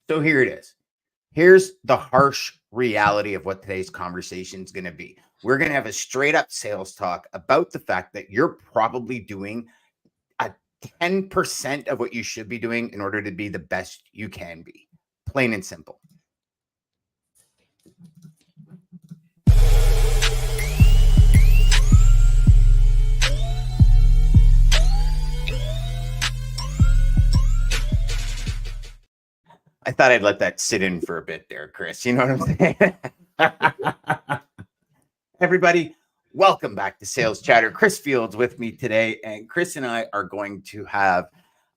So here it is. Here's the harsh reality of what today's conversation is going to be. We're going to have a straight up sales talk about the fact that you're probably doing a 10% of what you should be doing in order to be the best you can be. Plain and simple. I thought I'd let that sit in for a bit there, Chris. You know what I'm saying? Everybody, welcome back to Sales Chatter. Chris Fields with me today, and Chris and I are going to have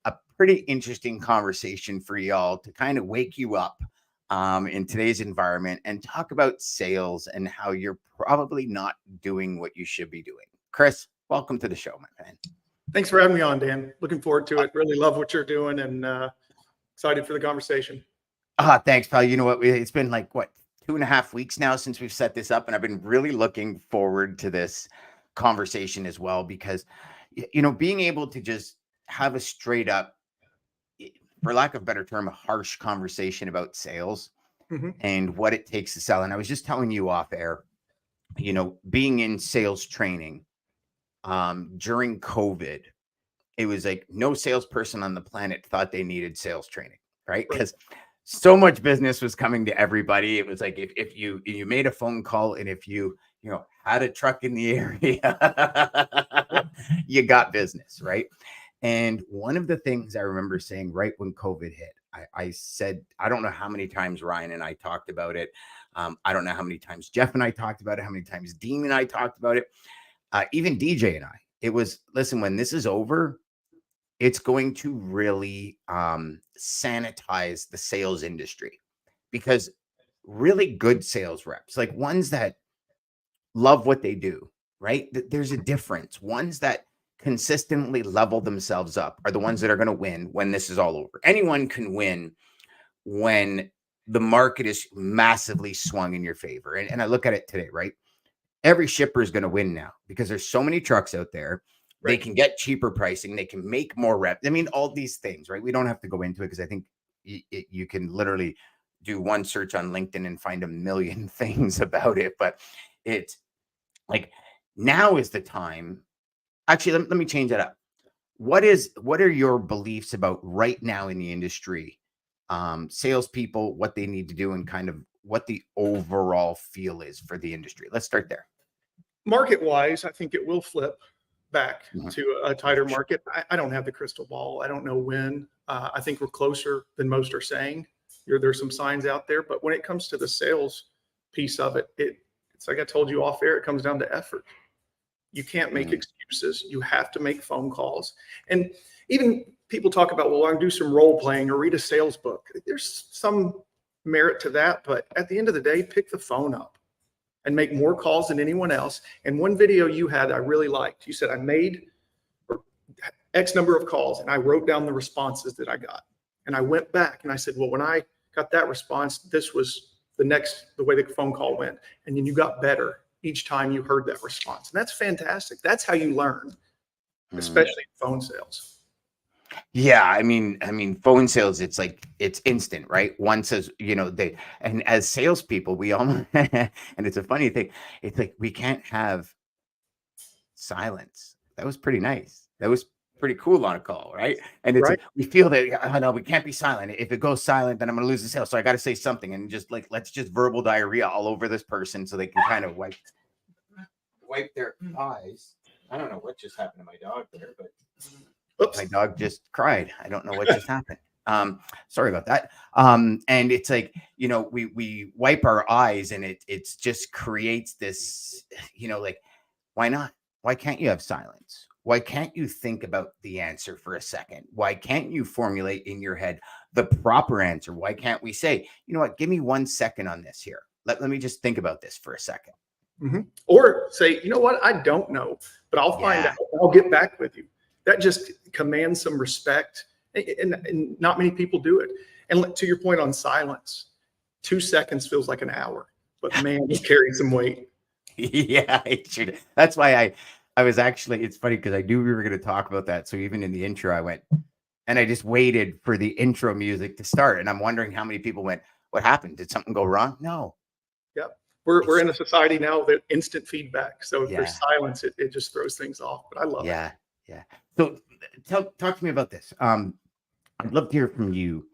a pretty interesting conversation for y'all to kind of wake you up in today's environment and talk about sales and how you're probably not doing what you should be doing. Chris, welcome to the show, my man. Thanks for having me on, Dan. Looking forward to it. Really love what you're doing and excited for the conversation. Thanks, pal. You know what? It's been like, 2.5 weeks now since we've set this up, and I've been really looking forward to this conversation as well, because, being able to just have a straight up, for lack of a better term, a harsh conversation about sales and what it takes to sell. And I was just telling you off air, being in sales training during COVID, it was like no salesperson on the planet thought they needed sales training, right? Because so much business was coming to everybody. It was like if you made a phone call and if you had a truck in the area, you got business, right? And one of the things I remember saying right when COVID hit, I said, I don't know how many times Ryan and I talked about it. I don't know how many times Jeff and I talked about it, how many times Dean and I talked about it, even DJ and I. It was, listen, when this is over, it's going to really sanitize the sales industry, because really good sales reps, like ones that love what they do, right? There's a difference. Ones that consistently level themselves up are the ones that are going to win when this is all over. Anyone can win when the market is massively swung in your favor. And I look at it today, right? Every shipper is going to win now because there's so many trucks out there. They can get cheaper pricing. They can make more reps. I mean, all these things, right? We don't have to go into it because I think you can literally do one search on LinkedIn and find a million things about it. But it's like, now is the time. Actually, let me change that up. What are your beliefs about right now in the industry? Salespeople, what they need to do, and kind of what the overall feel is for the industry. Let's start there. Market-wise, I think it will flip back to a tighter market. I don't have the crystal ball. I don't know when. I think we're closer than most are saying. There's some signs out there, but when it comes to the sales piece of it, it's like I told you off air, it comes down to effort. You can't make excuses. You have to make phone calls. And even people talk about, well, I'm do some role playing or read a sales book. There's some merit to that, but at the end of the day, pick the phone up and make more calls than anyone else. And one video you had I really liked. You said, I made X number of calls and I wrote down the responses that I got. And I went back and I said, well, when I got that response, this was the way the phone call went. And then you got better each time you heard that response. And that's fantastic. That's how you learn, especially in phone sales. Yeah, I mean, phone sales, it's like, it's instant, right? One says, and as salespeople, we all, and it's a funny thing. It's like, we can't have silence. That was pretty nice. That was pretty cool on a call, right? And it's like, we feel that, no, we can't be silent. If it goes silent, then I'm going to lose the sale. So I got to say something, and just like, let's just verbal diarrhea all over this person so they can kind of wipe their eyes. I don't know what just happened to my dog there, but oops, my dog just cried. I don't know what just happened. Sorry about that. And it's like, we wipe our eyes, and it's just creates this, like, why not? Why can't you have silence? Why can't you think about the answer for a second? Why can't you formulate in your head the proper answer? Why can't we say, you know what, give me 1 second on this here. Let me just think about this for a second. Or say, you know what, I don't know, but I'll find out. I'll get back with you. That just commands some respect, and not many people do it. And to your point on silence, 2 seconds feels like an hour, but man, it's carrying some weight. Yeah, it should. That's why I was actually, it's funny because I knew we were going to talk about that. So even in the intro, I went, And I just waited for the intro music to start. And I'm wondering how many people went, what happened? Did something go wrong? No. Yep. We're It's in a society now that instant feedback. So if there's yeah. silence, it just throws things off. But I love it. Yeah. Yeah. So talk to me about this. I'd love to hear from you.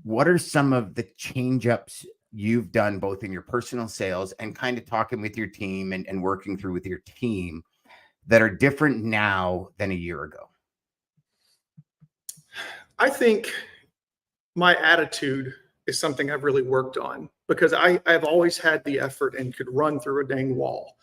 What are some of the change ups you've done both in your personal sales and kind of talking with your team and working through with your team that are different now than a year ago? I think my attitude is something I've really worked on because I've always had the effort and could run through a dang wall.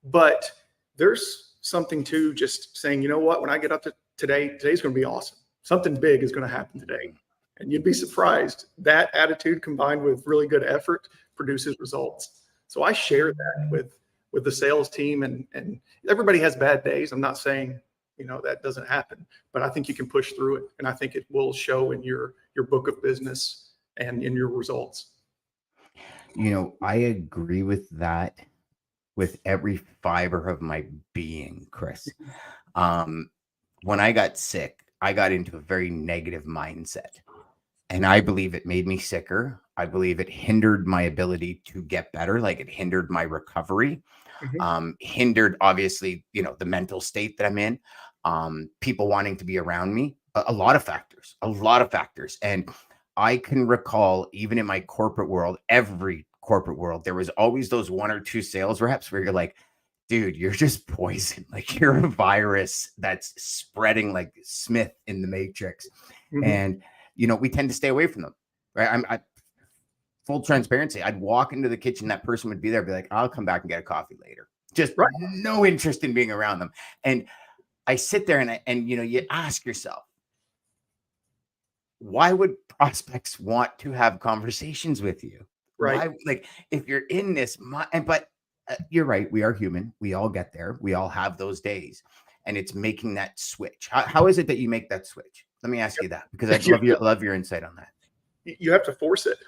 But there's something to just saying, you know what, when I get up to today's going to be awesome. Something big is going to happen today. And you'd be surprised. That attitude combined with really good effort produces results. So I share that with the sales team, and everybody has bad days. I'm not saying, that doesn't happen, but I think you can push through it. And I think it will show in your book of business and in your results. I agree with that with every fiber of my being, Chris. When I got sick, I got into a very negative mindset. And I believe it made me sicker. I believe it hindered my ability to get better. Like it hindered my recovery, hindered obviously, the mental state that I'm in, people wanting to be around me, a lot of factors. And I can recall even in my corporate world, every corporate world, there was always those one or two sales reps where you're like, dude, you're just poison. Like you're a virus that's spreading like Smith in the Matrix. And we tend to stay away from them, right? Full transparency. I'd walk into the kitchen, that person would be there, be like, I'll come back and get a coffee later. Just Right. no interest in being around them. And I sit there and you ask yourself, why would prospects want to have conversations with you? Right. Why, like, if you're in this, but you're right. We are human. We all get there. We all have those days. And it's making that switch. How is it that you make that switch? Let me ask you that, because I'd love your insight on that. You have to force it,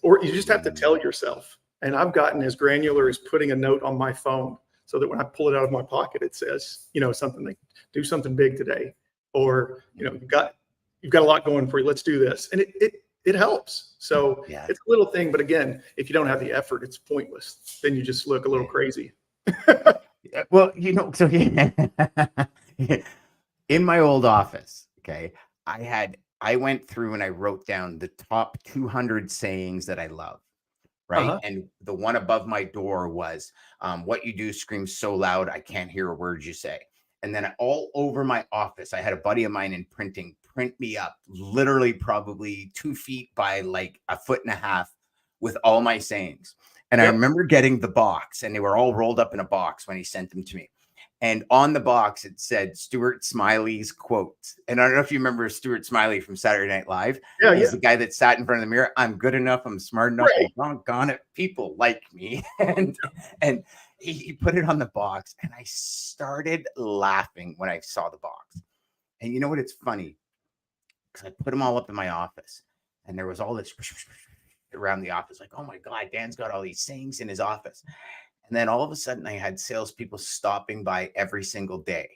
or you just have to tell yourself. And I've gotten as granular as putting a note on my phone so that when I pull it out of my pocket, it says, something like, do something big today, or you've got a lot going for you. Let's do this, and it helps. So it's a little thing, but again, if you don't have the effort, it's pointless. Then you just look a little crazy. Well, so in my old office, okay, I went through and I wrote down the top 200 sayings that I love, right? And the one above my door was, what you do screams so loud, I can't hear a word you say. And then all over my office, I had a buddy of mine in printing print me up, literally probably 2 feet by like 1.5 feet with all my sayings. And I remember getting the box, and they were all rolled up in a box when he sent them to me. And on the box, it said Stuart Smiley's quote. And I don't know if you remember Stuart Smiley from Saturday Night Live. He's the guy that sat in front of the mirror. I'm good enough. I'm smart enough. Right. Doggone it. People like me. And he put it on the box, and I started laughing when I saw the box. And you know what? It's funny, because I put them all up in my office, and there was all this around the office. Like, oh my God, Dan's got all these sayings in his office. And then all of a sudden I had salespeople stopping by every single day,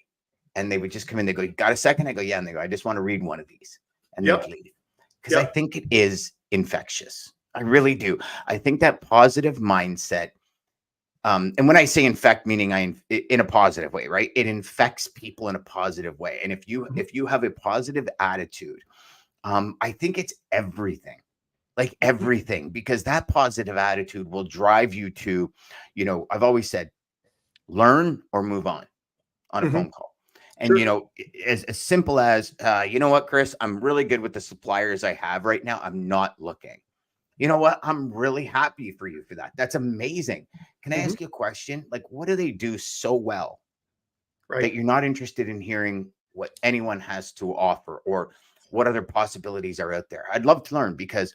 and they would just come in. They go, you got a second? I go, yeah. And they go, I just want to read one of these. And they'd leave, because I think it is infectious. I really do. I think that positive mindset, and when I say infect, meaning in a positive way, right? It infects people in a positive way. And if you have a positive attitude, I think it's everything. Like everything, because that positive attitude will drive you to, I've always said, learn or move on a phone call. And, as simple as, you know what, Chris, I'm really good with the suppliers I have right now. I'm not looking. You know what? I'm really happy for you for that. That's amazing. Can I ask you a question? Like, what do they do so well that you're not interested in hearing what anyone has to offer, or what other possibilities are out there? I'd love to learn, because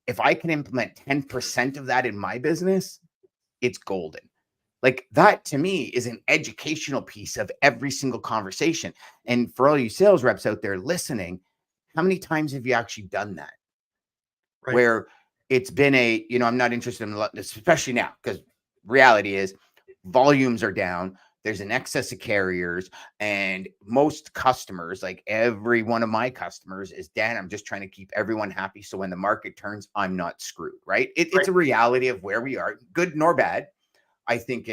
if I can implement 10% of that in my business, it's golden. Like that to me is an educational piece of every single conversation. And for all you sales reps out there listening, how many times have you actually done that? Where it's been I'm not interested in, especially now, because reality is volumes are down. there's an excess of carriers, and most customers, like every one of my customers, is, Dan, I'm just trying to keep everyone happy. So when the market turns, I'm not screwed, right? It's a reality of where we are, good nor bad. I think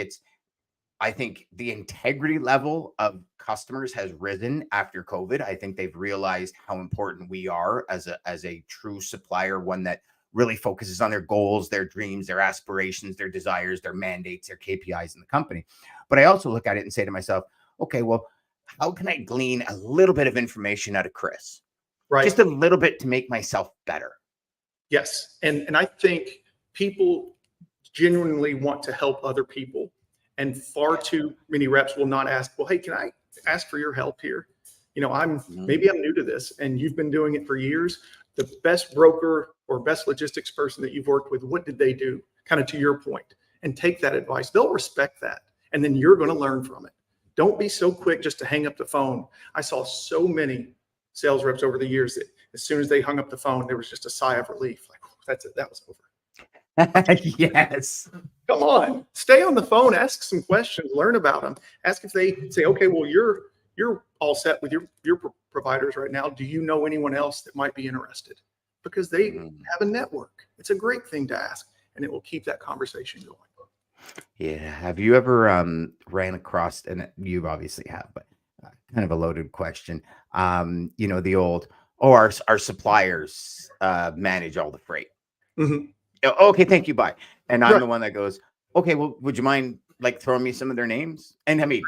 the integrity level of customers has risen after COVID. I think they've realized how important we are as a true supplier, one that really focuses on their goals, their dreams, their aspirations, their desires, their mandates, their KPIs in the company. But I also look at it and say to myself, okay, well, how can I glean a little bit of information out of Chris? Right. Just a little bit to make myself better. Yes. And I think people genuinely want to help other people. And far too many reps will not ask, well, hey, can I ask for your help here? You know, maybe I'm new to this and you've been doing it for years. The best broker or best logistics person that you've worked with, what did they do? Kind of to your point, and take that advice. They'll respect that. And then you're going to learn from it. Don't be so quick just to hang up the phone. I saw so many sales reps over the years that as soon as they hung up the phone, there was just a sigh of relief. Like, that's it. That was over. Yes. Come on, stay on the phone, ask some questions, learn about them. Ask if they say, okay, well, you're all set with your providers right now. Do you know anyone else that might be interested? Because they have a network. It's a great thing to ask, and it will keep that conversation going. Yeah. Have you ever ran across, and you obviously have, but kind of a loaded question. The old, our suppliers manage all the freight. Mm-hmm. Okay, thank you, bye. And I'm Right. the one that goes, okay, well, would you mind like throwing me some of their names? And I mean,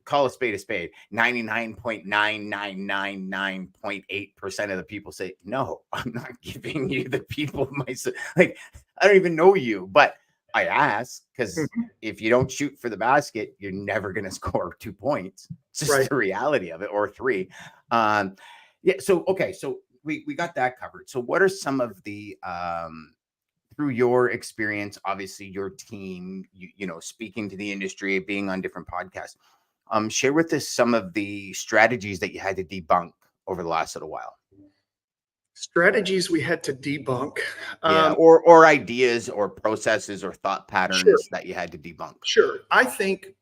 call a spade a spade. 99.9999.8% of the people say, no, I'm not giving you the people like, I don't even know you, but I ask, because if you don't shoot for the basket, you're never going to score 2 points. It's just the reality of it, or 3. Yeah. So, okay. So we got that covered. So what are some of the, through your experience, obviously your team, speaking to the industry, being on different podcasts, share with us some of the strategies that you had to debunk over the last little while. Strategies we had to debunk. Or ideas or processes or thought patterns that you had to debunk. Sure. I think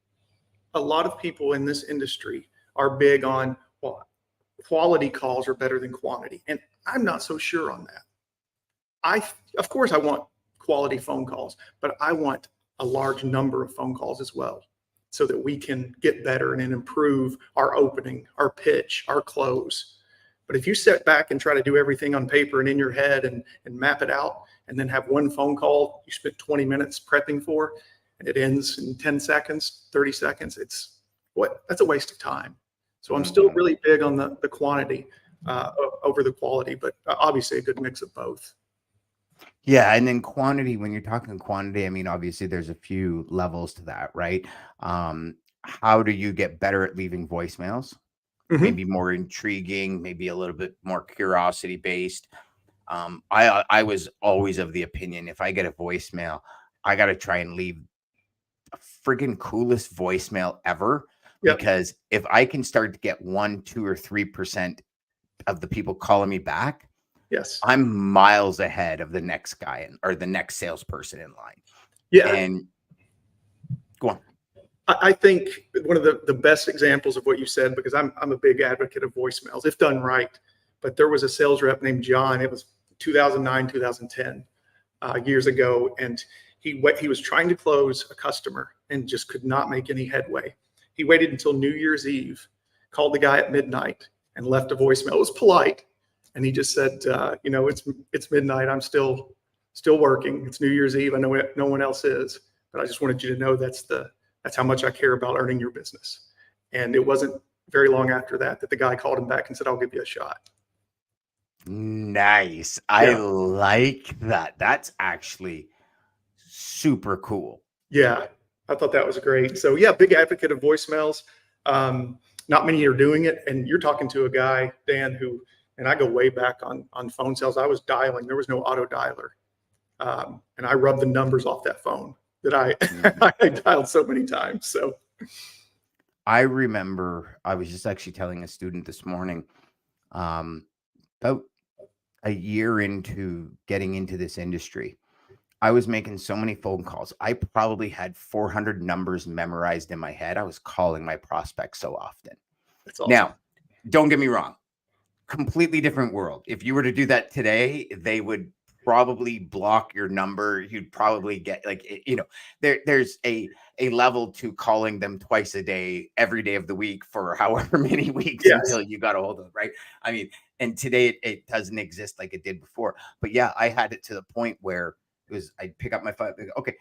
a lot of people in this industry are big on, well, quality calls are better than quantity. And I'm not so sure on that. Of course, I want quality phone calls, but I want a large number of phone calls as well, so that we can get better and improve our opening, our pitch, our close. But if you sit back and try to do everything on paper and in your head and map it out, and then have one phone call you spent 20 minutes prepping for, and it ends in 10 seconds, 30 seconds, that's a waste of time. So I'm still really big on the quantity over the quality, but obviously a good mix of both. Yeah. And then quantity, when you're talking quantity, I mean, obviously there's a few levels to that, right? How do you get better at leaving voicemails? Maybe more intriguing, maybe a little bit more curiosity based. I was always of the opinion, if I get a voicemail, I got to try and leave a friggin' coolest voicemail ever. Yep. Because if I can start to get 1, 2, or 3% of the people calling me back, yes, I'm miles ahead of the next guy or the next salesperson in line. Yeah. And go on. I think one of the best examples of what you said, because I'm a big advocate of voicemails if done right. But there was a sales rep named John. It was 2009, 2010, years ago, and he was trying to close a customer and just could not make any headway. He waited until New Year's Eve, called the guy at midnight, and left a voicemail. It was polite, and he just said, it's midnight. I'm still working. It's New Year's Eve. I know no one else is, but I just wanted you to know that's how much I care about earning your business. And it wasn't very long after that the guy called him back and said, I'll give you a shot. Nice. I like that. That's actually super cool. Yeah, I thought that was great. So yeah, big advocate of voicemails. Not many are doing it. And you're talking to a guy, Dan, and I go way back on phone sales. I was dialing. There was no auto dialer. And I rubbed the numbers off that phone that I dialed so many times. So I remember I was just actually telling a student this morning, about a year into getting into this industry, I was making so many phone calls. I probably had 400 numbers memorized in my head. I was calling my prospects so often. That's awesome. Now, don't get me wrong, completely different world. If you were to do that today, they would probably block your number. You'd probably get like, there's a level to calling them twice a day, every day of the week for however many weeks Yes. until you got a hold of it, right? I mean, and today it doesn't exist like it did before. But yeah, I had it to the point where it was I'd pick up my phone, okay,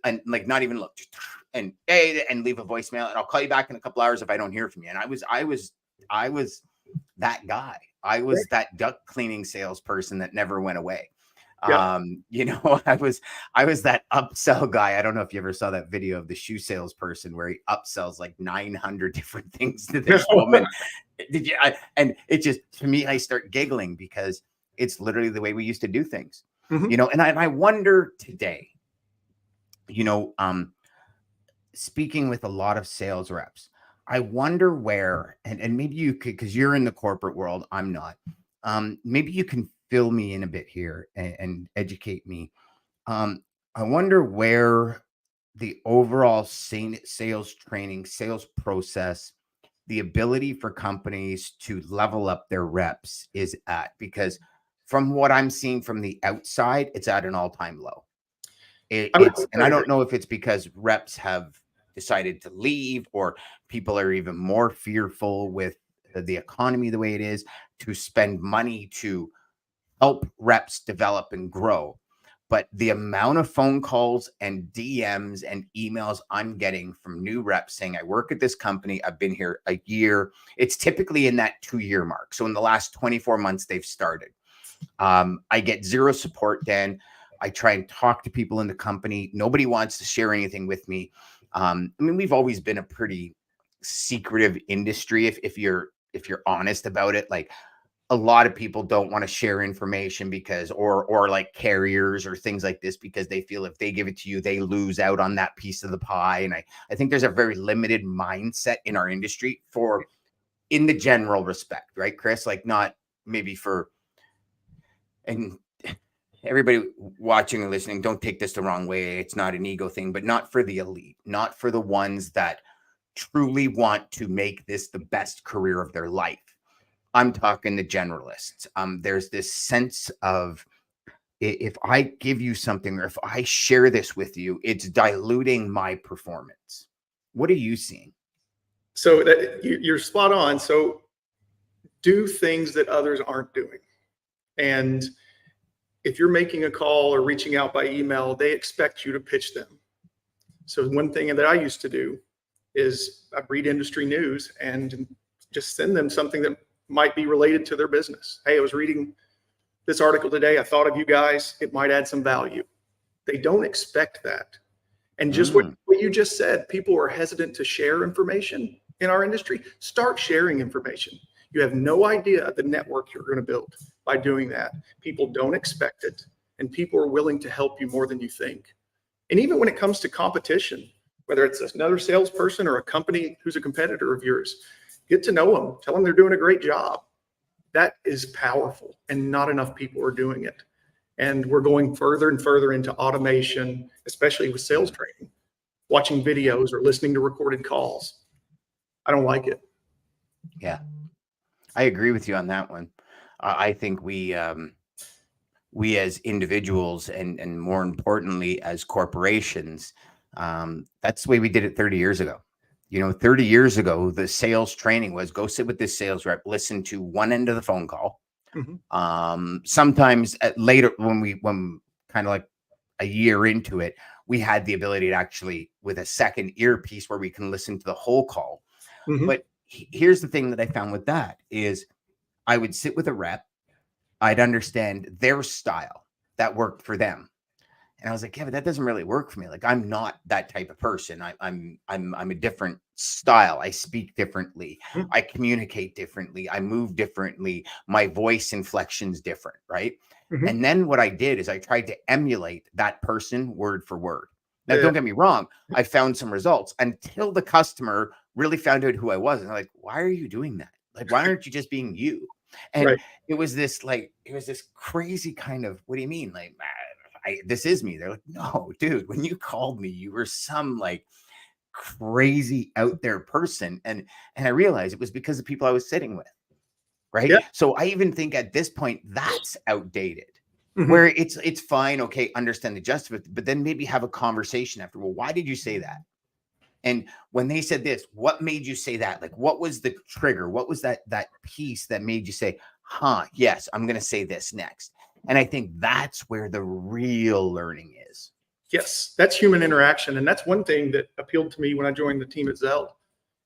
and like not even look, just and hey, and leave a voicemail, and I'll call you back in a couple hours if I don't hear from you. And I was that guy. I was that duck cleaning salesperson that never went away. Yeah. I was that upsell guy. I don't know if you ever saw that video of the shoe salesperson where he upsells like 900 different things to this woman. Did you? And it just, to me, I start giggling because it's literally the way we used to do things. Mhm. And I wonder today, speaking with a lot of sales reps, I wonder where, and maybe you could, because you're in the corporate world, I'm not. Maybe you can fill me in a bit here and educate me. I wonder where the overall sales training, sales process, the ability for companies to level up their reps is at, because from what I'm seeing from the outside, it's at an all-time low. I would And I I agree. don't know if it's because reps have decided to leave or people are even more fearful with the economy the way it is to spend money to help reps develop and grow. But the amount of phone calls and DMs and emails I'm getting from new reps saying, I work at this company, I've been here a year. It's typically in that 2-year mark. So in the last 24 months, they've started. I get zero support, Dan. I try and talk to people in the company. Nobody wants to share anything with me. I mean, we've always been a pretty secretive industry. If you're honest about it, like a lot of people don't want to share information because, or like carriers or things like this, because they feel if they give it to you, they lose out on that piece of the pie. And I think there's a very limited mindset in our industry in the general respect, right, Chris? Like not maybe for, and everybody watching and listening, don't take this the wrong way. It's not an ego thing, but not for the elite, not for the ones that truly want to make this the best career of their life. I'm talking the generalists. There's this sense of if I give you something or if I share this with you, it's diluting my performance. What are you seeing? So you're spot on. So do things that others aren't doing. And if you're making a call or reaching out by email, they expect you to pitch them. So one thing that I used to do is I read industry news and just send them something that might be related to their business. Hey, I was reading this article today. I thought of you guys. It might add some value. They don't expect that. And just what you just said, people are hesitant to share information in our industry. Start sharing information. You have no idea the network you're going to build by doing that. People don't expect it, and people are willing to help you more than you think. And even when it comes to competition, whether it's another salesperson or a company who's a competitor of yours, get to know them. Tell them they're doing a great job. That is powerful, and not enough people are doing it. And we're going further and further into automation, especially with sales training, watching videos or listening to recorded calls. I don't like it. Yeah, I agree with you on that one. I think we as individuals and more importantly as corporations, that's the way we did it 30 years ago. 30 years ago, the sales training was go sit with this sales rep, listen to one end of the phone call. Sometimes later when kind of like a year into it, we had the ability to actually with a second earpiece where we can listen to the whole call. But here's the thing that I found with that is I would sit with a rep, I'd understand their style that worked for them. And I was like, yeah, but that doesn't really work for me. Like, I'm not that type of person. I'm a different style. I speak differently. I communicate differently. I move differently. My voice inflection's different, right? And then what I did is I tried to emulate that person word for word. Now, Yeah. don't get me wrong. I found some results until the customer really found out who I was. And they're like, why are you doing that? Like, why aren't you just being you? And Right. it was this crazy kind of, what do you mean? Like, this is me. They're like, no, dude, when you called me, you were some like crazy out there person. And I realized it was because of people I was sitting with. Right. Yeah. So I even think at this point that's outdated. Mhm. Where it's fine, okay, understand the justice, but then maybe have a conversation after. Well, why did you say that? And when they said this, what made you say that? Like, what was the trigger? What was that piece that made you say, huh, yes, I'm going to say this next? And I think that's where the real learning is. Yes, that's human interaction. And that's one thing that appealed to me when I joined the team at Zell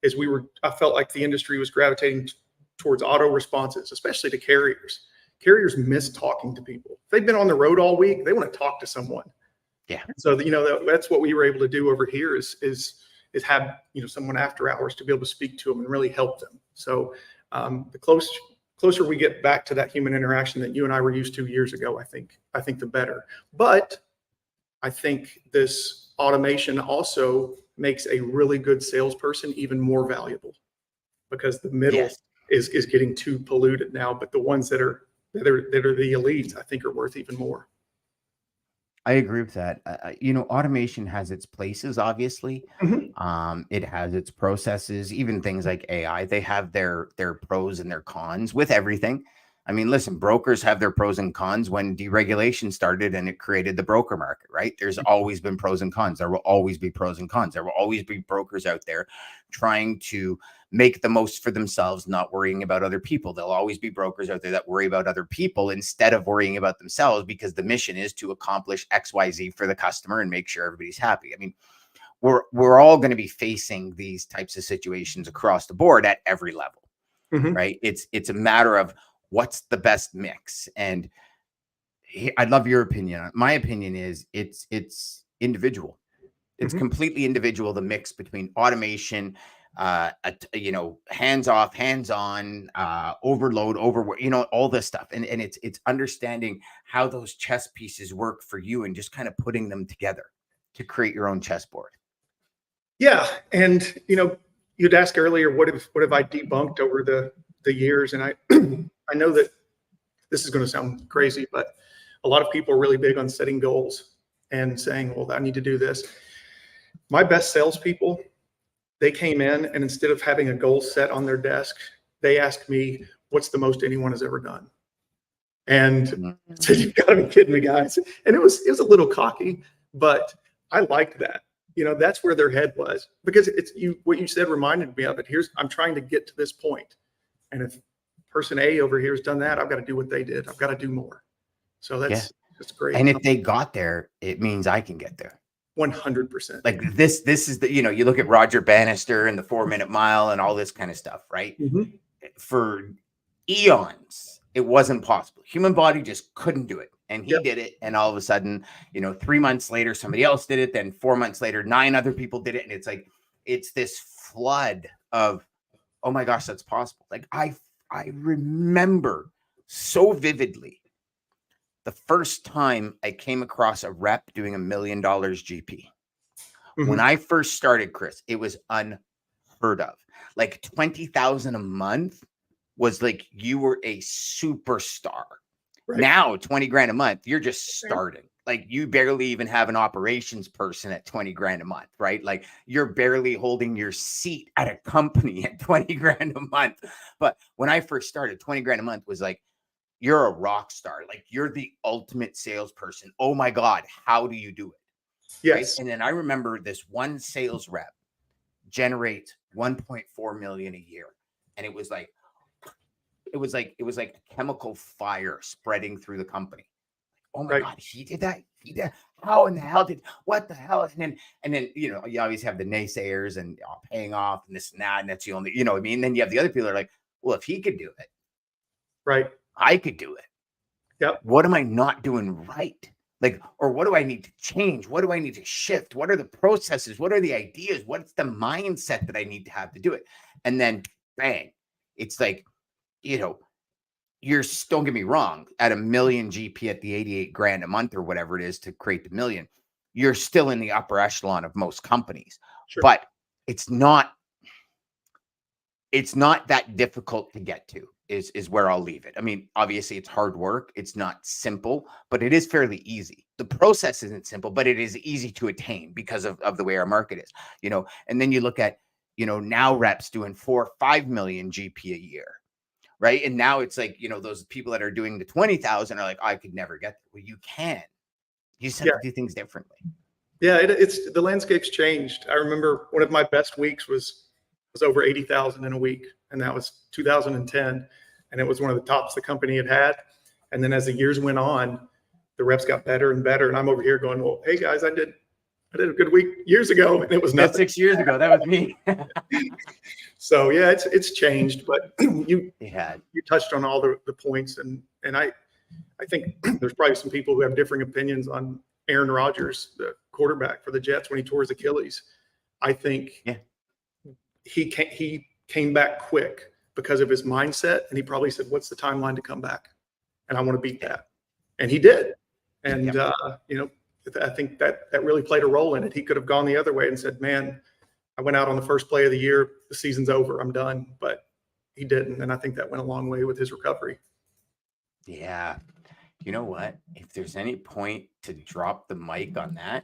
is I felt like the industry was gravitating towards auto responses, especially to carriers. Carriers miss talking to people. If they've been on the road all week, they want to talk to someone. Yeah. So, that's what we were able to do over here is have, someone after hours to be able to speak to them and really help them. So the closer we get back to that human interaction that you and I were used to years ago, I think the better. But I think this automation also makes a really good salesperson even more valuable because the middle is getting too polluted now. But the ones that are the elites, I think, are worth even more. I agree with that. Automation has its places, obviously. Mhm. It has its processes, even things like AI. They have their pros and their cons with everything. I mean, listen, brokers have their pros and cons. When deregulation started and it created the broker market, right? There's always been pros and cons. There will always be pros and cons. There will always be brokers out there trying to make the most for themselves, not worrying about other people. There'll always be brokers out there that worry about other people instead of worrying about themselves, because the mission is to accomplish XYZ for the customer and make sure everybody's happy. I mean, we're all going to be facing these types of situations across the board at every level, Mhm. right? It's a matter of what's the best mix. And I'd love your opinion. My opinion is it's individual. It's Mhm. completely individual. The mix between automation, hands off, hands on, overload, overwork, all this stuff. And it's understanding how those chess pieces work for you and just kind of putting them together to create your own chessboard. Yeah, and you'd ask earlier, what have I debunked over the years? And I I know that this is going to sound crazy, but a lot of people are really big on setting goals and saying, well, I need to do this. My best salespeople, they came in and instead of having a goal set on their desk, they asked me, what's the most anyone has ever done? And I said, you've got to be kidding me, guys. And it was a little cocky, but I liked that. That's where their head was, because what you said reminded me of it. I'm trying to get to this point. And if person A over here has done that, I've got to do what they did. I've got to do more. So that's great. And if they got there, it means I can get there. 100%. Like this is you look at Roger Bannister and the 4-minute mile and all this kind of stuff, right? Mhm. For eons, it wasn't possible. Human body just couldn't do it. And he did it. And all of a sudden, 3 months later, somebody else did it. Then 4 months later, 9 other people did it. And it's like, it's this flood of, oh my gosh, that's possible. Like I remember so vividly the first time I came across a rep doing $1 million GP. When Mhm. I first started, Chris, it was unheard of. Like 20,000 a month was like you were a superstar. Right. Now 20 grand a month, you're just starting. Like you barely even have an operations person at 20 grand a month, right? Like you're barely holding your seat at a company at 20 grand a month. But when I first started, 20 grand a month was like, you're a rock star. Like you're the ultimate salesperson. Oh my God, how do you do it? Yes. Right. And then I remember this one sales rep generate 1.4 million a year. And it was like a chemical fire spreading through the company. Oh my God, he did that. He did. How in the hell what the hell? And then, you always have the naysayers and paying off and this and that. And that's the only, what I mean? Then you have the other people that are like, well, if he could do it, right, I could do it. Yep. What am I not doing right? Like, or what do I need to change? What do I need to shift? What are the processes? What are the ideas? What's the mindset that I need to have to do it? And then bang, it's like, don't get me wrong, at $1 million GP at the 88 grand a month or whatever it is to create the $1 million, you're still in the upper echelon of most companies. Sure. But it's not that difficult to get to. is where I'll leave it. I mean, obviously it's hard work. It's not simple, but it is fairly easy. The process isn't simple, but it is easy to attain because of the way our market is, and then you look at, now reps doing 4 or 5 million GP a year. Right. And now it's like, those people that are doing the 20,000 are like, I could never get there. Well, you can. You just have to do things differently. Yeah, it's the landscape's changed. I remember one of my best weeks was over 80,000 in a week, and that was 2010, and it was one of the tops the company had. And then as the years went on, the reps got better and better, and I'm over here going, well, hey guys, I did a good week years ago, and it was nothing. 6 years ago, that was me. So yeah, it's changed, but you Yeah. you touched on all the points, and I think there's probably some people who have differing opinions on Aaron Rodgers, the quarterback for the Jets, when he tore his Achilles. I think he came back quick because of his mindset, and he probably said, what's the timeline to come back? And I want to beat that. And he did. And I think that really played a role in it. He could have gone the other way and said, man, I went out on the first play of the year, the season's over, I'm done. But he didn't, and I think that went a long way with his recovery. Yeah. You know what? If there's any point to drop the mic on that,